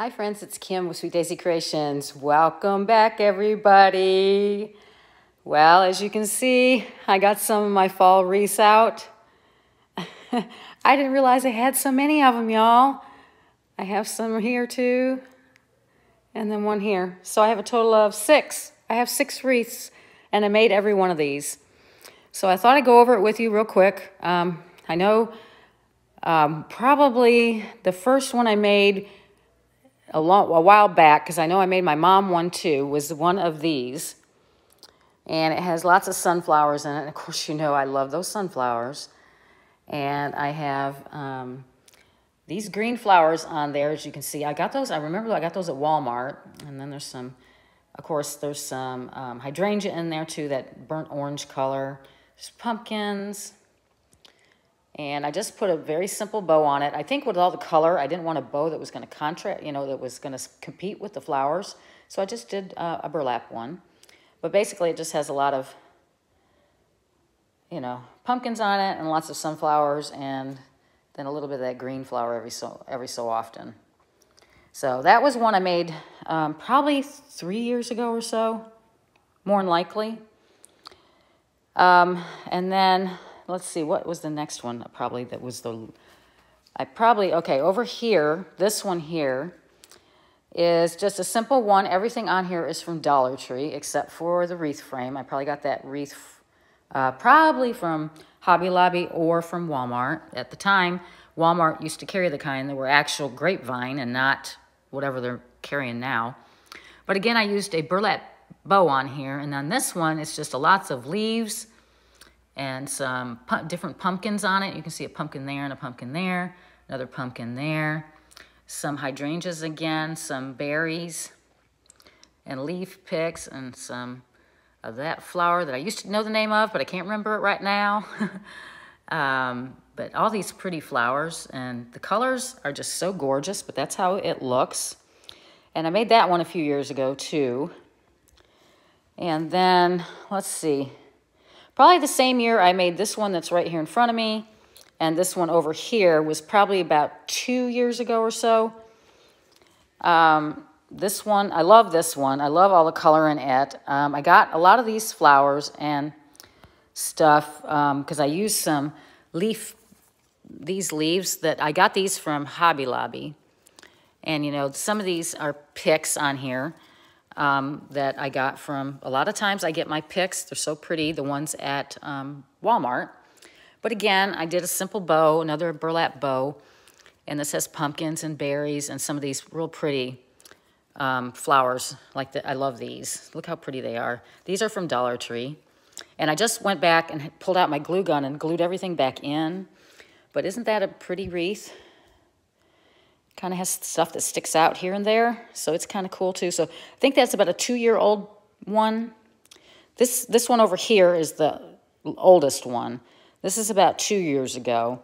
Hi friends, it's Kim with Sweet Daisy Creations. Welcome back everybody. Well, as you can see, I got some of my fall wreaths out. I didn't realize I had so many of them, y'all. I have some here too, and then one here. So I have a total of 6. I have 6 wreaths, and I made every one of these. So I thought I'd go over it with you real quick. I know probably the first one I made a while back, because I know I made my mom one too, was one of these. And it has lots of sunflowers in it. And of course, you know I love those sunflowers. And I have these green flowers on there, as you can see. I got those, I remember I got those at Walmart. And then there's some, of course, there's some hydrangea in there too, that burnt orange color. There's pumpkins. And I just put a very simple bow on it. I think with all the color, I didn't want a bow that was going to contrast, you know, that was going to compete with the flowers. So I just did a burlap one. But basically, it just has a lot of, you know, pumpkins on it and lots of sunflowers and then a little bit of that green flower every so often. So that was one I made probably 3 years ago or so, more than likely. And then let's see, what was the next one? Probably that was the, okay, over here, this one here is just a simple one. Everything on here is from Dollar Tree except for the wreath frame. I probably got that wreath probably from Hobby Lobby or from Walmart. At the time, Walmart used to carry the kind that were actual grapevine and not whatever they're carrying now. But again, I used a burlap bow on here, and on this one, it's just lots of leaves and some different pumpkins on it. You can see a pumpkin there and a pumpkin there, another pumpkin there, some hydrangeas again, some berries, and leaf picks, and some of that flower that I used to know the name of, but I can't remember it right now. But all these pretty flowers, and the colors are just so gorgeous, but that's how it looks. And I made that one a few years ago too. And then, let's see, probably the same year I made this one that's right here in front of me, and this one over here was probably about 2 years ago or so. This one, I love this one. I love all the color in it. I got a lot of these flowers and stuff because I used some these leaves that I got these from Hobby Lobby. And, you know, some of these are picks on here. That I got from, a lot of times I get my picks, they're so pretty, the ones at Walmart. But again, I did a simple bow, another burlap bow, and this has pumpkins and berries and some of these real pretty flowers. I love these. Look how pretty they are. These are from Dollar Tree. And I just went back and pulled out my glue gun and glued everything back in. But isn't that a pretty wreath? Kind of has stuff that sticks out here and there, so it's kind of cool too. So I think that's about a 2-year-old one. This one over here is the oldest one. This is about 2 years ago,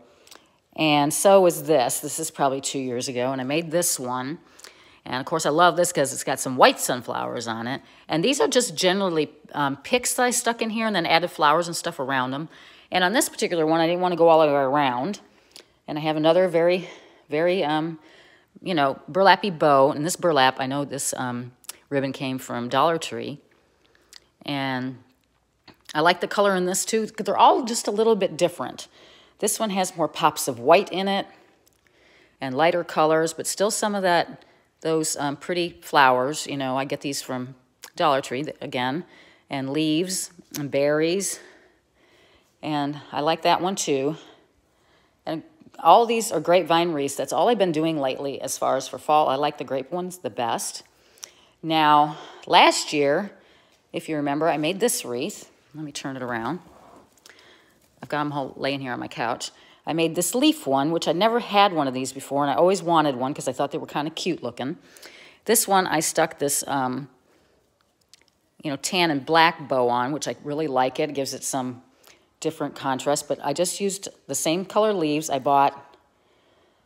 and so is this. This is probably 2 years ago, and I made this one. And of course, I love this because it's got some white sunflowers on it. And these are just generally picks that I stuck in here and then added flowers and stuff around them. And on this particular one, I didn't want to go all the way around. And I have another very, very you know, burlappy bow. And this burlap, I know this ribbon came from Dollar Tree. And I like the color in this too, because they're all just a little bit different. This one has more pops of white in it and lighter colors, but still some of those pretty flowers. You know, I get these from Dollar Tree again, and leaves and berries. And I like that one too. And all these are grapevine wreaths. That's all I've been doing lately as far as for fall. I like the grape ones the best. Now, last year, if you remember, I made this wreath. Let me turn it around. I've got them all laying here on my couch. I made this leaf one, which I never had one of these before, and I always wanted one because I thought they were kind of cute looking. This one, I stuck this, you know, tan and black bow on, which I really like it. It gives it some different contrast, but I just used the same color leaves. I bought,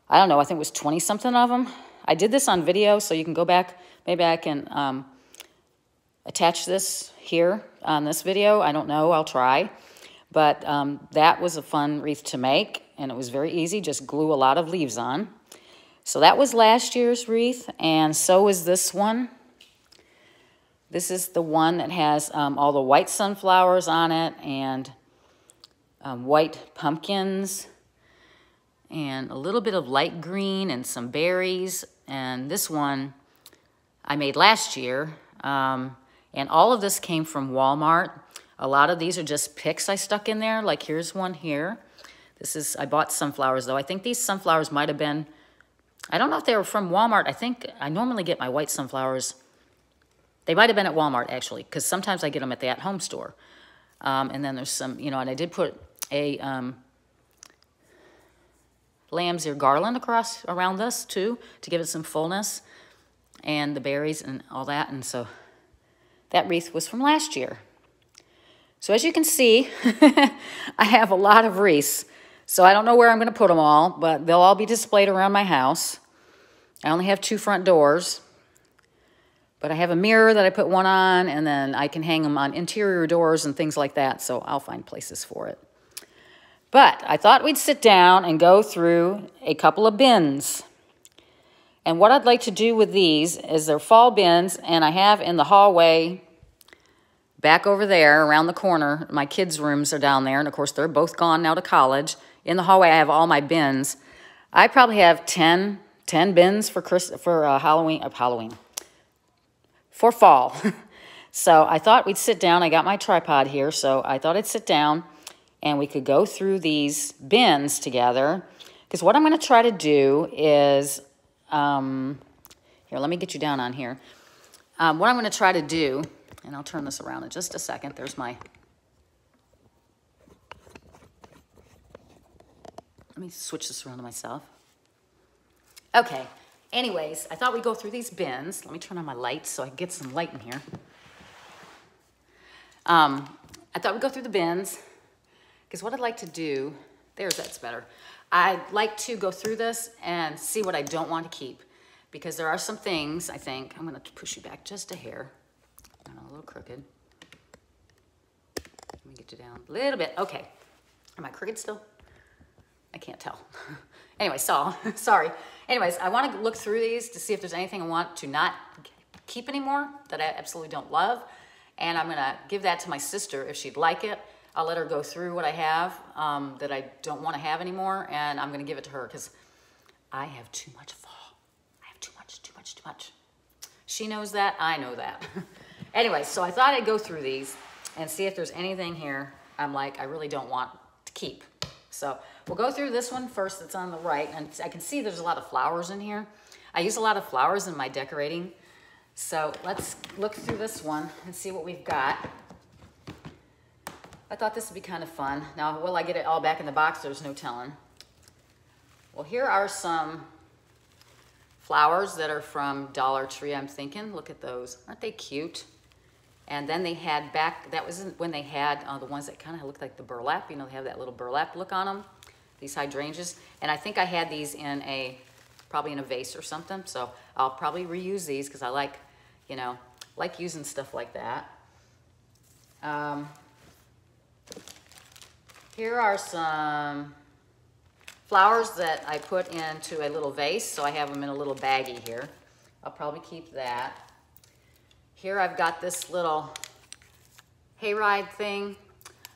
I don't know, I think it was 20-something of them. I did this on video, so you can go back. Maybe I can attach this here on this video. I don't know. I'll try. But that was a fun wreath to make, and it was very easy. Just glue a lot of leaves on. So that was last year's wreath, and so is this one. This is the one that has all the white sunflowers on it and white pumpkins and a little bit of light green and some berries. And this one I made last year. And all of this came from Walmart. A lot of these are just picks I stuck in there. Like here's one here. I bought sunflowers though. I think these sunflowers might have been, I don't know if they were from Walmart. I think I normally get my white sunflowers. They might have been at Walmart actually, because sometimes I get them at the at-home store. And then there's some, you know, and I did put a lamb's ear garland around this too, to give it some fullness, and the berries and all that. And so that wreath was from last year. So as you can see, I have a lot of wreaths. So I don't know where I'm going to put them all, but they'll all be displayed around my house. I only have 2 front doors, but I have a mirror that I put one on, and then I can hang them on interior doors and things like that, so I'll find places for it. But I thought we'd sit down and go through a couple of bins. And what I'd like to do with these is they're fall bins, and I have in the hallway back over there around the corner, my kids' rooms are down there, and of course they're both gone now to college. In the hallway I have all my bins. I probably have 10 bins for Halloween, for fall. So I thought we'd sit down. I got my tripod here, so I thought I'd sit down and we could go through these bins together. Because what I'm going to try to do is, here, let me get you down on here. What I'm going to try to do, and I'll turn this around in just a second. There's my, let me switch this around to myself. Okay, anyways, I thought we'd go through these bins. Let me turn on my lights so I can get some light in here. I thought we'd go through the bins, because what I'd like to do, that's better. I'd like to go through this and see what I don't want to keep, because there are some things, I think, I'm going to push you back just a hair. A little crooked. Let me get you down a little bit. Okay. Am I crooked still? I can't tell. Anyway, sorry. Anyways, I want to look through these to see if there's anything I want to not keep anymore that I absolutely don't love. And I'm going to give that to my sister if she'd like it. I'll let her go through what I have that I don't want to have anymore. And I'm going to give it to her because I have too much fall. I have too much. She knows that. I know that. Anyway, so I thought I'd go through these and see if there's anything here I'm like, I really don't want to keep. So we'll go through this one first that's on the right. And I can see there's a lot of flowers in here. I use a lot of flowers in my decorating. So let's look through this one and see what we've got. I thought this would be kind of fun. Now, will I get it all back in the box? There's no telling. Well, here are some flowers that are from Dollar Tree, I'm thinking. Look at those. Aren't they cute? And then they had back, that was when they had the ones that kind of looked like the burlap. You know, they have that little burlap look on them, these hydrangeas. And I think I had these in probably in a vase or something. So I'll probably reuse these because I like, you know, like using stuff like that. Here are some flowers that I put into a little vase, so I have them in a little baggie here. I'll probably keep that. Here I've got this little hayride thing.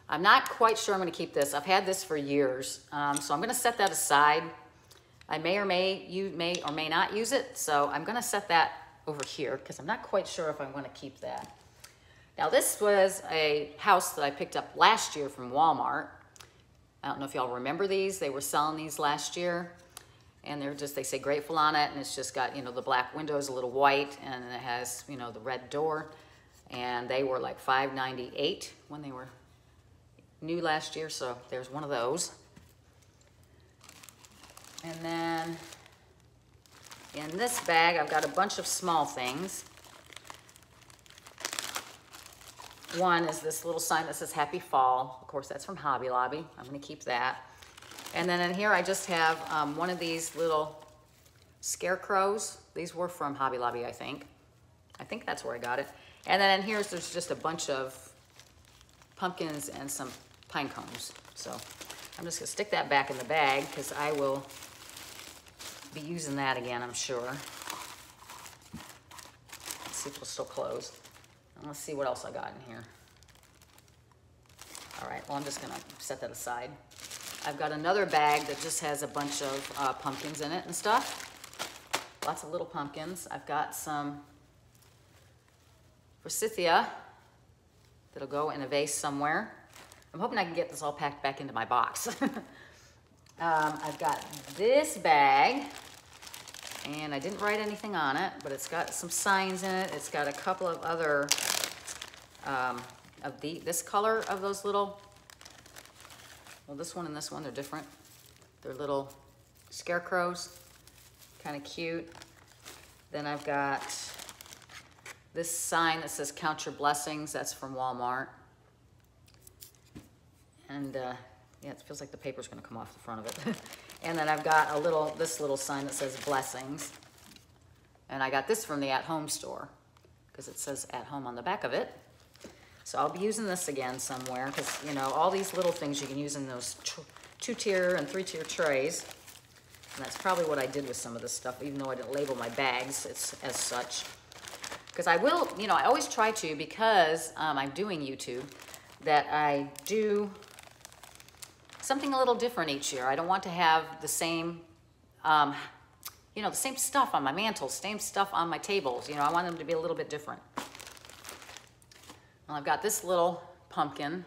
I'm not quite sure I'm going to keep this. I've had this for years, so I'm going to set that aside. I may or may not use it, so I'm going to set that over here because I'm not quite sure if I want to keep that. Now this was a house that I picked up last year from Walmart. I don't know if y'all remember these. They were selling these last year. And they're just, they say grateful on it. And it's just got, you know, the black windows, a little white. And it has, you know, the red door. And they were like $5.98 when they were new last year. So there's one of those. And then in this bag, I've got a bunch of small things. One is this little sign that says Happy Fall. Of course, that's from Hobby Lobby. I'm going to keep that. And then in here, I just have one of these little scarecrows. These were from Hobby Lobby, I think. I think that's where I got it. And then in here, there's just a bunch of pumpkins and some pine cones. So I'm just going to stick that back in the bag because I will be using that again, I'm sure. Let's see if it'll still close. And let's see what else I got in here. All right, well, I'm just gonna set that aside. I've got another bag that just has a bunch of pumpkins in it and stuff. Lots of little pumpkins. I've got some forsythia that'll go in a vase somewhere. I'm hoping I can get this all packed back into my box. I've got this bag, and I didn't write anything on it, but it's got some signs in it. It's got a couple of other of this color of those little, well, this one and this one, they're different. They're little scarecrows, kind of cute. Then I've got this sign that says "Count Your Blessings." That's from Walmart. And yeah, it feels like the paper's gonna come off the front of it. And then I've got this little sign that says "Blessings." And I got this from the At Home store because it says "At Home" on the back of it. So I'll be using this again somewhere because, you know, all these little things you can use in those 2-tier and 3-tier trays. And that's probably what I did with some of this stuff, even though I didn't label my bags as such. Because I will, you know, I always try to, because I'm doing YouTube, that I do something a little different each year. I don't want to have the same, you know, the same stuff on my mantles, same stuff on my tables. You know, I want them to be a little bit different. Well, I've got this little pumpkin.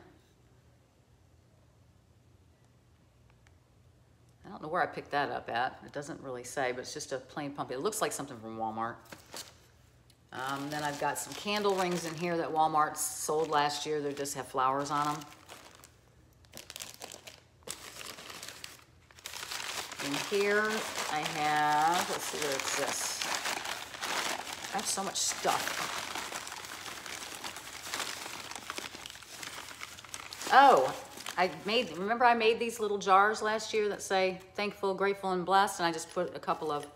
I don't know where I picked that up at. It doesn't really say, but it's just a plain pumpkin. It looks like something from Walmart. Then I've got some candle rings in here that Walmart sold last year. They just have flowers on them. In here I have, let's see where it's this. I have so much stuff. Oh, remember I made these little jars last year that say thankful, grateful, and blessed, and I just put a couple of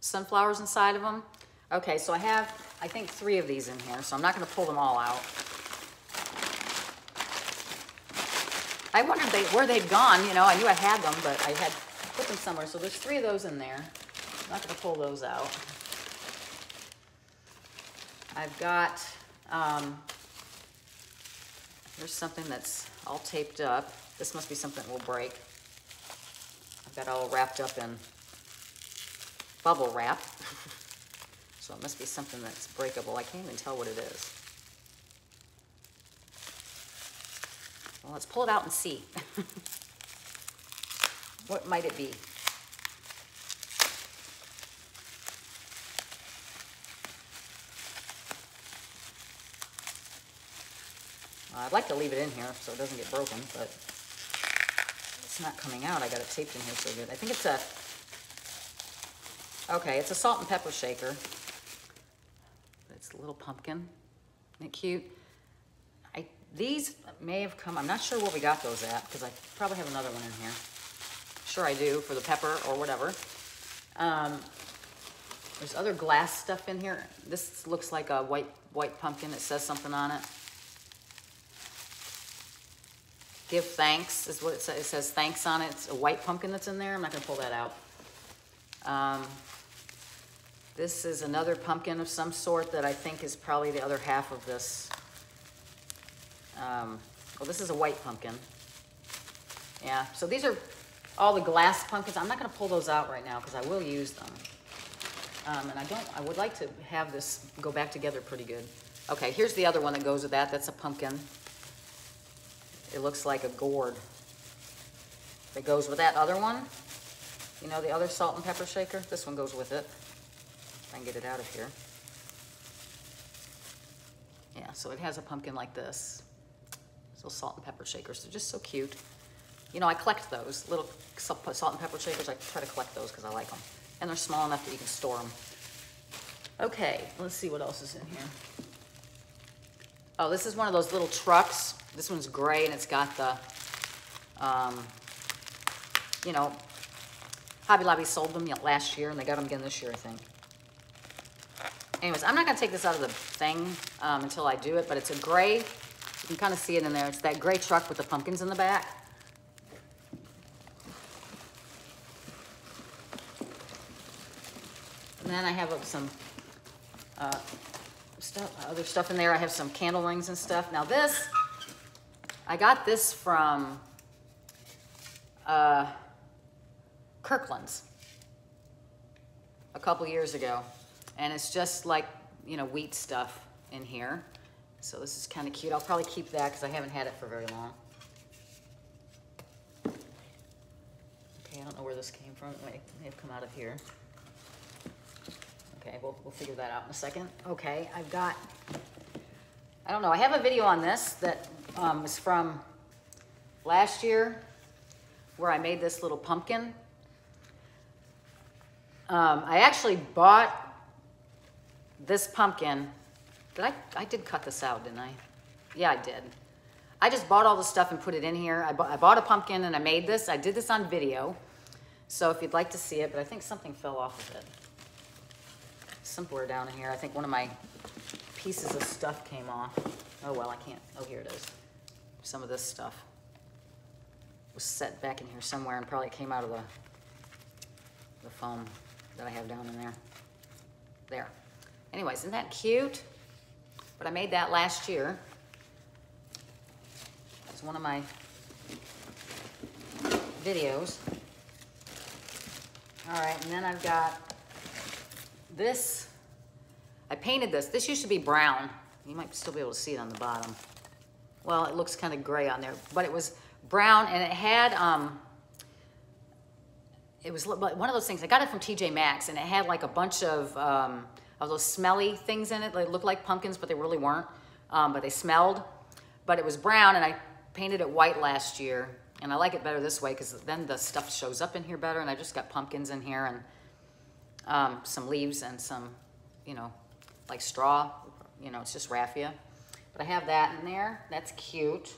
sunflowers inside of them. Okay, so I have, I think, 3 of these in here, so I'm not gonna pull them all out. I wondered where they'd gone. You know, I knew I had them, but I had put them somewhere. So there's 3 of those in there. I'm not gonna pull those out. I've got, there's something that's all taped up. This must be something that will break. I've got it all wrapped up in bubble wrap. So it must be something that's breakable. I can't even tell what it is. Well, let's pull it out and see. What might it be? I'd like to leave it in here so it doesn't get broken, but it's not coming out. I got it taped in here so good. I think it's okay, it's a salt and pepper shaker. It's a little pumpkin. Isn't it cute? These may have come, I'm not sure where we got those at, because I probably have another one in here. Sure I do, for the pepper or whatever. There's other glass stuff in here. This looks like a white pumpkin. It says something on it. Give thanks is what it says. It says thanks on it. It's a white pumpkin that's in there. I'm not gonna pull that out. This is another pumpkin of some sort that I think is probably the other half of this. Well, this is a white pumpkin. Yeah, so these are all the glass pumpkins. I'm not gonna pull those out right now because I will use them. And I would like to have this go back together pretty good. Okay, here's the other one that goes with that. That's a pumpkin. It looks like a gourd. It goes with that other one. You know, the other salt and pepper shaker? This one goes with it. If I can get it out of here. Yeah, so it has a pumpkin like this. Those little salt and pepper shakers. They're just so cute. You know, I collect those. Little salt and pepper shakers. I try to collect those because I like them. And they're small enough that you can store them. Okay, let's see what else is in here. Oh, this is one of those little trucks. This one's gray and it's got the, you know, Hobby Lobby sold them last year and they got them again this year, I think. Anyways, I'm not gonna take this out of the thing until I do it, but it's a gray, you can kind of see it in there. It's that gray truck with the pumpkins in the back. then I have some other stuff in there. I have some candle rings and stuff. Now this, I got this from Kirkland's a couple years ago. And it's just like, you know, wheat stuff in here. So this is kind of cute. I'll probably keep that because I haven't had it for very long. Okay, I don't know where this came from. It may have come out of here. Okay, we'll figure that out in a second. Okay, I've got, I don't know, I have a video on this that is from last year where I made this little pumpkin. I actually bought this pumpkin. I did cut this out, didn't I? Yeah, I did. I just bought all the stuff and put it in here. I bought a pumpkin and I made this. I did this on video. So if you'd like to see it, but I think something fell off of it. Somewhere down in here. I think one of my pieces of stuff came off. Oh, well, I can't. Oh, here it is. Some of this stuff was set back in here somewhere and probably came out of the foam that I have down in there. There. Anyways, isn't that cute? But I made that last year. It's one of my videos. All right, and then I've got this. I painted this. This used to be brown. You might still be able to see it on the bottom. Well, it looks kind of gray on there, but it was brown and it had, it was one of those things. I got it from TJ Maxx and it had like a bunch of those smelly things in it. They looked like pumpkins, but they really weren't. But they smelled. But it was brown, and I painted it white last year. And I like it better this way because then the stuff shows up in here better. And I just got pumpkins in here and some leaves and some, you know, like straw. You know, it's just raffia. But I have that in there. That's cute.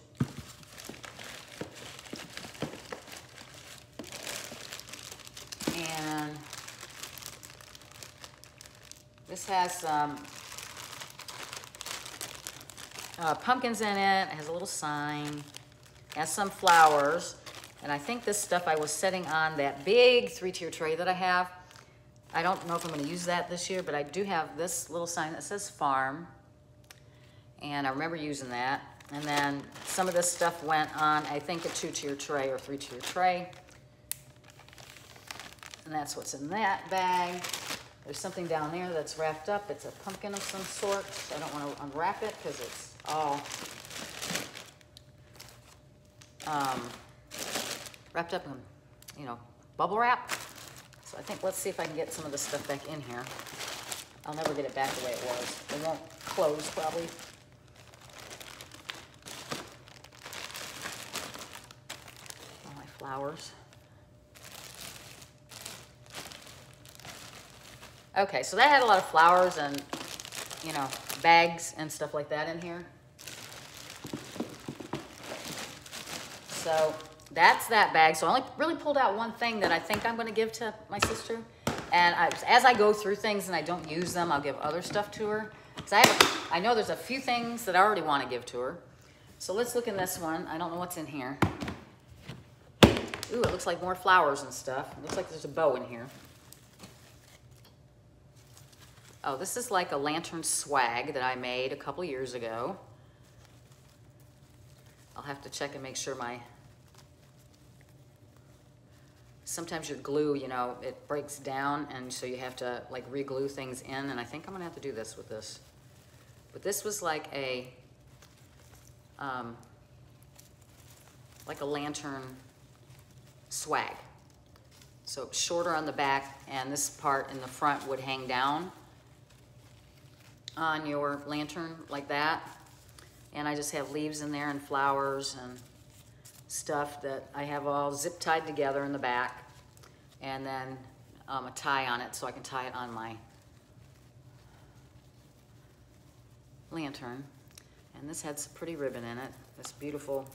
And this has some pumpkins in it. It has a little sign. It has some flowers. And I think this stuff I was setting on that big 3-tier tray that I have. I don't know if I'm going to use that this year, but I do have this little sign that says farm. And I remember using that. And then some of this stuff went on, I think, a 2-tier tray or 3-tier tray. And that's what's in that bag. There's something down there that's wrapped up. It's a pumpkin of some sort. I don't want to unwrap it because it's all wrapped up in, you know, bubble wrap. So I think, let's see if I can get some of this stuff back in here. I'll never get it back the way it was. It won't close, probably. All my flowers. Okay, so that had a lot of flowers and, you know, bags and stuff like that in here. So that's that bag. So I only really pulled out one thing that I think I'm going to give to my sister. And as I go through things and I don't use them, I'll give other stuff to her. So I know there's a few things that I already want to give to her. So let's look in this one. I don't know what's in here. Ooh, it looks like more flowers and stuff. It looks like there's a bow in here. Oh, this is like a lantern swag that I made a couple years ago. I'll have to check and make sure sometimes your glue, you know, it breaks down and so you have to like re-glue things in, and I think I'm gonna have to do this with this. But this was like a lantern swag. So it's shorter on the back and this part in the front would hang down on your lantern like that. And I just have leaves in there and flowers and stuff that I have all zip tied together in the back. And then a tie on it so I can tie it on my lantern. And this had some pretty ribbon in it. This beautiful,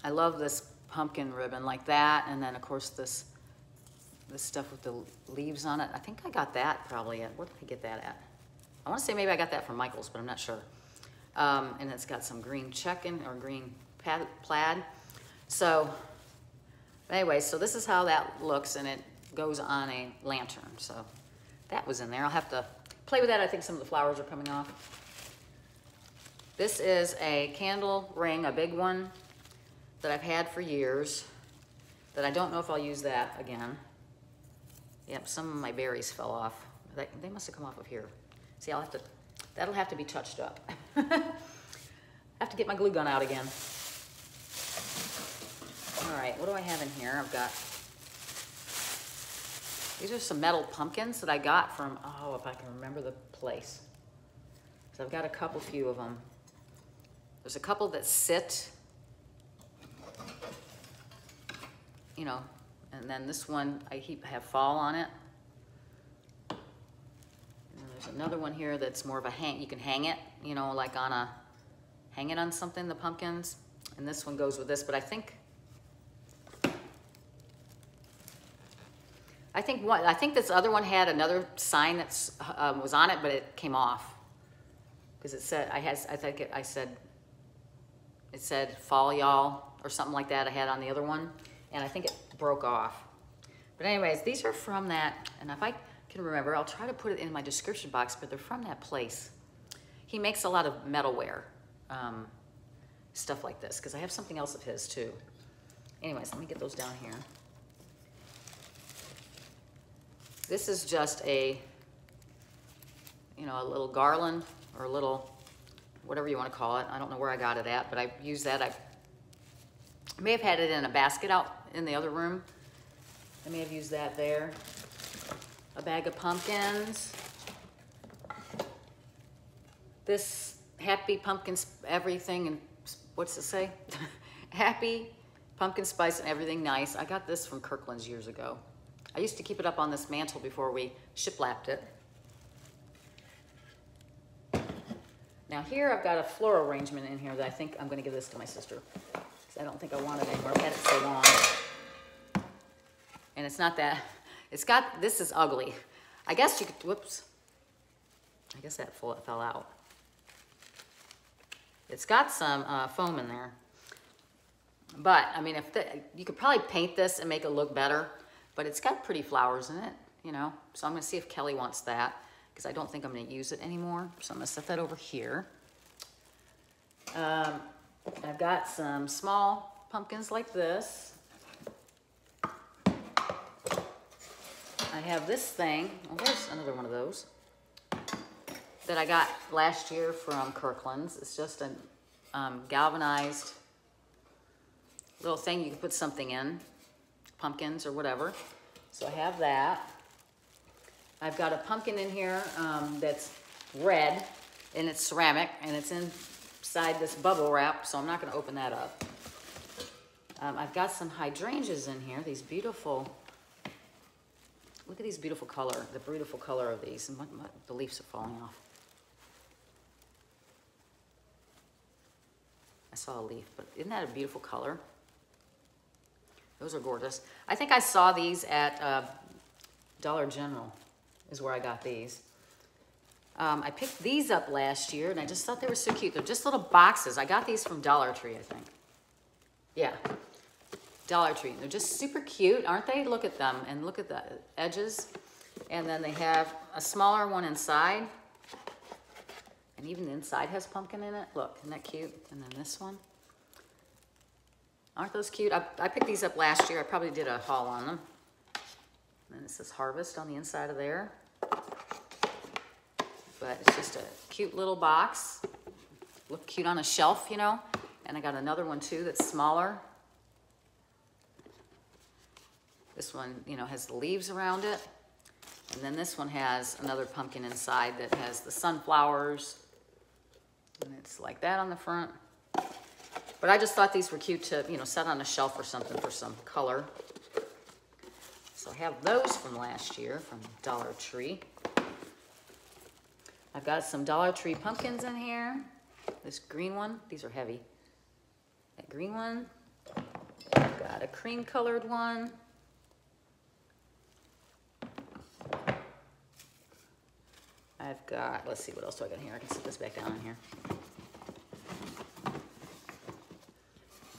I love this pumpkin ribbon like that. And then of course this stuff with the leaves on it. I think I got that probably at, where did I get that at? I want to say maybe I got that from Michael's, but I'm not sure. And it's got some green checking or green plaid. So anyway, so this is how that looks, and it goes on a lantern. So that was in there. I'll have to play with that. I think some of the flowers are coming off. This is a candle ring, a big one that I've had for years, that I don't know if I'll use that again. Yep, some of my berries fell off. They must have come off of here. See, that'll have to be touched up. I have to get my glue gun out again. All right, what do I have in here? I've got, these are some metal pumpkins that I got from, oh, if I can remember the place. So I've got a few of them. There's a couple that sit, you know, and then this one I have fall on it. And there's another one here that's more of a you can hang it, you know, like hang it on something, the pumpkins. And this one goes with this, but I think this other one had another sign that was on it, but it came off because it said it said "Fall Y'all" or something like that. I had on the other one, and I think it broke off. But anyways, these are from that, and if I can remember, I'll try to put it in my description box. But they're from that place. He makes a lot of metalware, stuff like this, because I have something else of his too. Anyways, let me get those down here. This is just a, you know, a little garland or a little, whatever you want to call it. I don't know where I got it at, but I used that. I may have had it in a basket out in the other room. I may have used that there. A bag of pumpkins. This happy pumpkin, everything, and what's it say? Happy pumpkin spice and everything nice. I got this from Kirkland's years ago. I used to keep it up on this mantle before we shiplapped it. Now here I've got a floral arrangement in here that I think I'm going to give this to my sister, because I don't think I want it anymore. I've had it so long. And it's not that, this is ugly. I guess you could, whoops. I guess that fell out. It's got some foam in there. But, I mean, you could probably paint this and make it look better. But it's got pretty flowers in it, you know. So I'm going to see if Kelly wants that, because I don't think I'm going to use it anymore. So I'm going to set that over here. I've got some small pumpkins like this. I have this thing. Oh, there's another one of those that I got last year from Kirkland's. It's just a galvanized little thing you can put something in. Pumpkins or whatever. So I have that. I've got a pumpkin in here that's red, and it's ceramic, and it's inside this bubble wrap, so I'm not going to open that up. I've got some hydrangeas in here, these beautiful, look at these beautiful color, the beautiful color of these, and the leaves are falling off. I saw a leaf, but isn't that a beautiful color? Those are gorgeous. I think I saw these at Dollar General is where I got these. I picked these up last year, and I just thought they were so cute. They're just little boxes. I got these from Dollar Tree, I think. Yeah, Dollar Tree. They're just super cute, aren't they? Look at them, and look at the edges. And then they have a smaller one inside. And even the inside has pumpkin in it. Look, isn't that cute? And then this one. Aren't those cute? I picked these up last year. I probably did a haul on them. And then it says Harvest on the inside of there. But it's just a cute little box. Look cute on a shelf, you know. And I got another one too that's smaller. This one, you know, has the leaves around it. And then this one has another pumpkin inside that has the sunflowers. And it's like that on the front. But I just thought these were cute to, you know, set on a shelf or something for some color. So I have those from last year from Dollar Tree. I've got some Dollar Tree pumpkins in here. This green one, these are heavy. That green one. I've got a cream colored one. I've got, let's see, what else do I got here? I can set this back down in here.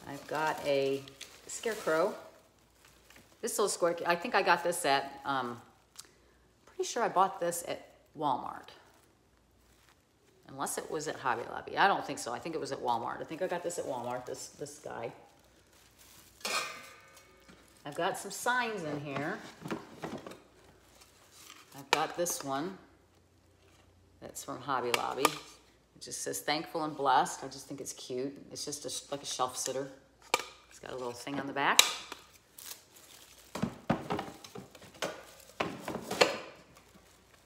I've got a Scarecrow. This little square, I think I got this at, pretty pretty sure I bought this at Walmart. Unless it was at Hobby Lobby. I don't think so. I think it was at Walmart. I think I got this at Walmart, this guy. I've got some signs in here. I've got this one. That's from Hobby Lobby. It just says thankful and blessed. I just think it's cute. It's just like a shelf sitter. It's got a little thing on the back.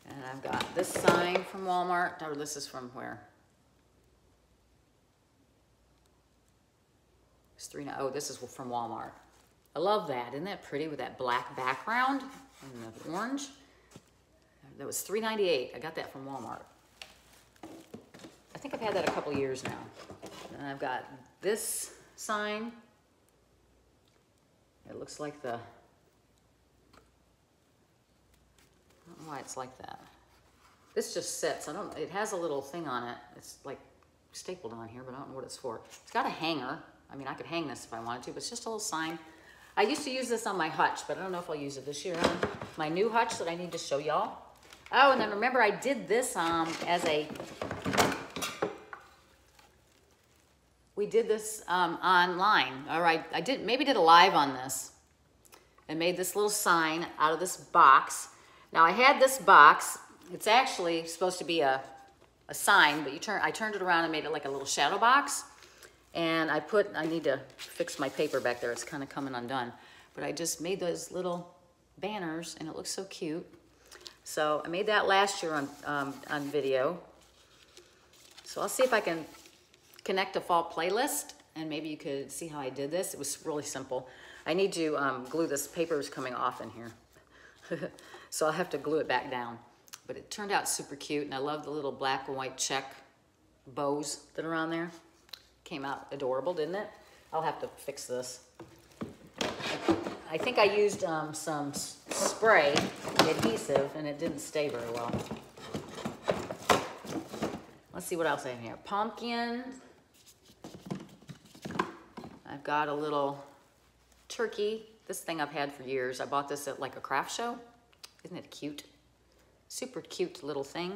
And I've got this sign from Walmart. Or this is from where? It's oh, this is from Walmart. I love that. Isn't that pretty with that black background and the orange? That was $3.98. I got that from Walmart. I think I've had that a couple years now. And I've got this sign. It looks like the, I don't know why it's like that. This just sits. I don't, it has a little thing on it. It's like stapled on here, but I don't know what it's for. It's got a hanger. I mean, I could hang this if I wanted to, but it's just a little sign. I used to use this on my hutch, but I don't know if I'll use it this year on my new hutch that I need to show y'all. Oh, and then remember I did this as a, we did this online. All right, I maybe did a live on this and made this little sign out of this box. Now I had this box. It's actually supposed to be a sign, but I turned it around and made it like a little shadow box. And I need to fix my paper back there. It's kind of coming undone. But I just made those little banners and it looks so cute. So I made that last year on video. So I'll see if I can connect a fall playlist and maybe you could see how I did this. It was really simple. I need to glue this. Paper is coming off in here. So I'll have to glue it back down. But it turned out super cute and I love the little black and white check bows that are on there. Came out adorable, didn't it? I'll have to fix this. I think I used some spray adhesive and it didn't stay very well. Let's see what else I have here. Pumpkin. I've got a little turkey. This thing I've had for years. I bought this at like a craft show. Isn't it cute? Super cute little thing.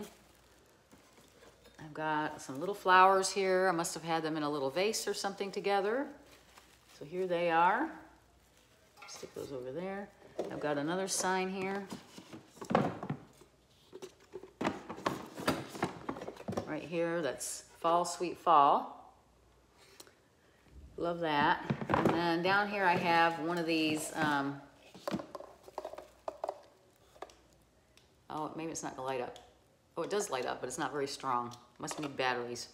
I've got some little flowers here. I must have had them in a little vase or something together. So here they are. Stick those over there. I've got another sign here. Right here, that's Fall, Sweet Fall. Love that. And then down here I have one of these, oh, maybe it's not gonna light up. Oh, it does light up, but it's not very strong. Must need batteries.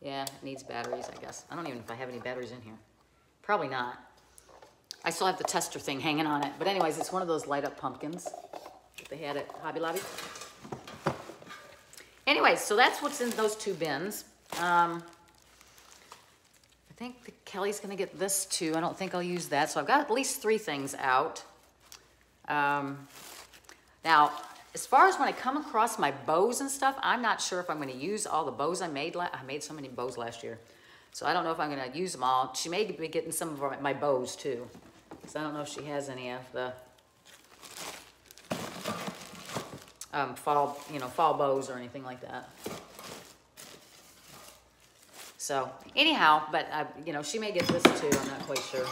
Yeah, it needs batteries, I guess. I don't even know if I have any batteries in here. Probably not. I still have the tester thing hanging on it. But anyways, it's one of those light up pumpkins that they had at Hobby Lobby. Anyways, so that's what's in those two bins. I think Kelly's gonna get this too. I don't think I'll use that. So I've got at least 3 things out. Now, as far as when I come across my bows and stuff, I'm not sure if I'm going to use all the bows I made. I made so many bows last year. So I don't know if I'm going to use them all. She may be getting some of my bows too. Because I don't know if she has any of the fall bows or anything like that. So anyhow, but she may get this too. I'm not quite sure.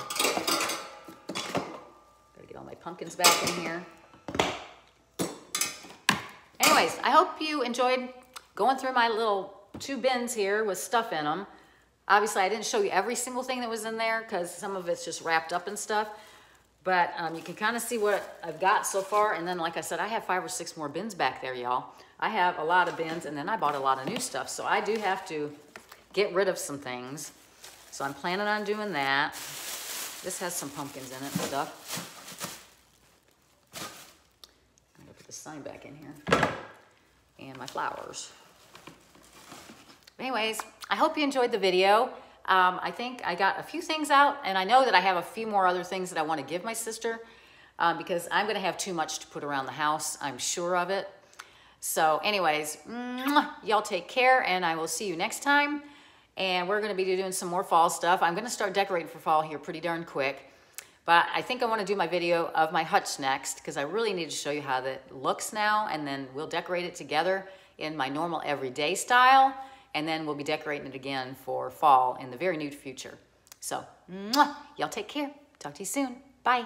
Gotta get all my pumpkins back in here. Anyways, I hope you enjoyed going through my little 2 bins here with stuff in them. Obviously, I didn't show you every single thing that was in there because some of it's just wrapped up and stuff. But you can kind of see what I've got so far. And then, like I said, I have 5 or 6 more bins back there, y'all. I have a lot of bins, and then I bought a lot of new stuff. So I do have to get rid of some things. So I'm planning on doing that. This has some pumpkins in it and stuff. I'm gonna put the sign back in here. And my flowers. Anyways, I hope you enjoyed the video. I think I got a few things out, and I know that I have a few more other things that I want to give my sister because I'm going to have too much to put around the house. I'm sure of it. So anyways, y'all take care, and I will see you next time. And we're going to be doing some more fall stuff. I'm going to start decorating for fall here pretty darn quick. But I think I want to do my video of my hutch next because I really need to show you how that looks now, and then we'll decorate it together in my normal everyday style, and then we'll be decorating it again for fall in the very near future. So, y'all take care. Talk to you soon. Bye.